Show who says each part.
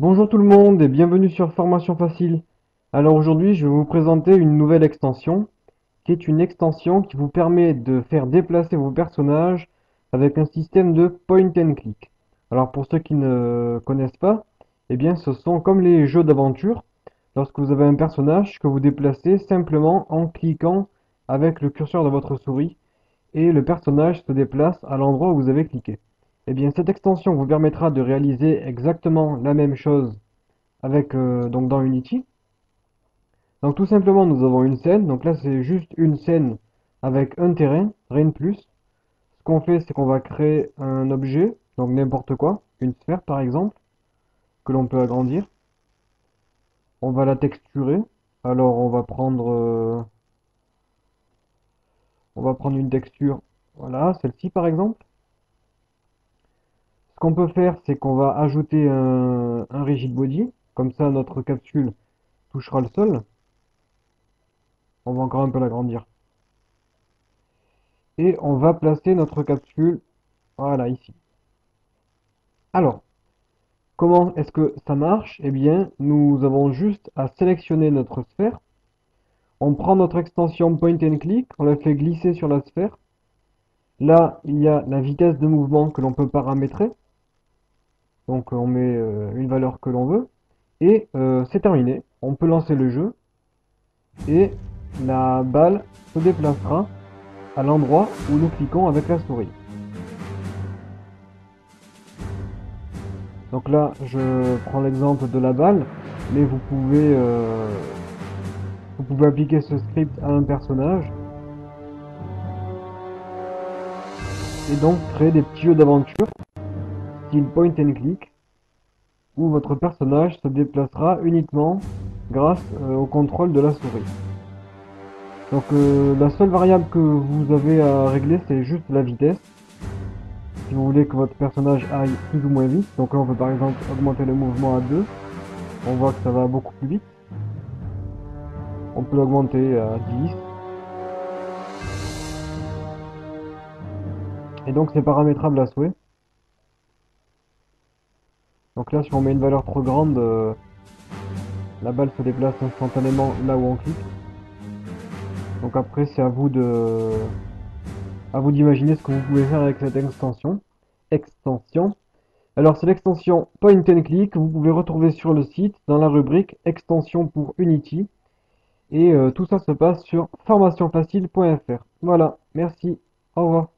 Speaker 1: Bonjour tout le monde et bienvenue sur Formation Facile. Alors aujourd'hui, je vais vous présenter une nouvelle extension qui est une extension qui vous permet de faire déplacer vos personnages avec un système de point and click. Alors pour ceux qui ne connaissent pas, eh bien ce sont comme les jeux d'aventure. Lorsque vous avez un personnage que vous déplacez simplement en cliquant avec le curseur de votre souris et le personnage se déplace à l'endroit où vous avez cliqué. Eh bien, cette extension vous permettra de réaliser exactement la même chose avec donc dans Unity. Donc tout simplement, nous avons une scène. Donc là, c'est juste une scène avec un terrain, rien de plus. Ce qu'on fait, c'est qu'on va créer un objet, donc n'importe quoi, une sphère par exemple, que l'on peut agrandir. On va la texturer. Alors on va prendre une texture, voilà, celle-ci par exemple. Ce qu'on peut faire, c'est qu'on va ajouter un rigid body, comme ça notre capsule touchera le sol. On va encore un peu l'agrandir. Et on va placer notre capsule, voilà, ici. Alors, comment est-ce que ça marche? Eh bien, nous avons juste à sélectionner notre sphère. On prend notre extension Point and Click, on la fait glisser sur la sphère. Là, il y a la vitesse de mouvement que l'on peut paramétrer. Donc, on met une valeur que l'on veut. Et c'est terminé. On peut lancer le jeu. Et la balle se déplacera à l'endroit où nous cliquons avec la souris. Donc là, je prends l'exemple de la balle, mais vous pouvez appliquer ce script à un personnage et donc créer des petits jeux d'aventure, style point and click, où votre personnage se déplacera uniquement grâce au contrôle de la souris. Donc la seule variable que vous avez à régler, c'est juste la vitesse. Si vous voulez que votre personnage aille plus ou moins vite, donc là on peut par exemple augmenter le mouvement à 2, on voit que ça va beaucoup plus vite. On peut l'augmenter à 10. Et donc c'est paramétrable à souhait. Donc là si on met une valeur trop grande, la balle se déplace instantanément là où on clique. Donc après c'est à vous d'imaginer ce que vous pouvez faire avec cette extension. Alors c'est l'extension Point and Click que vous pouvez retrouver sur le site dans la rubrique extension pour Unity. Et tout ça se passe sur formationfacile.fr. Voilà, merci, au revoir.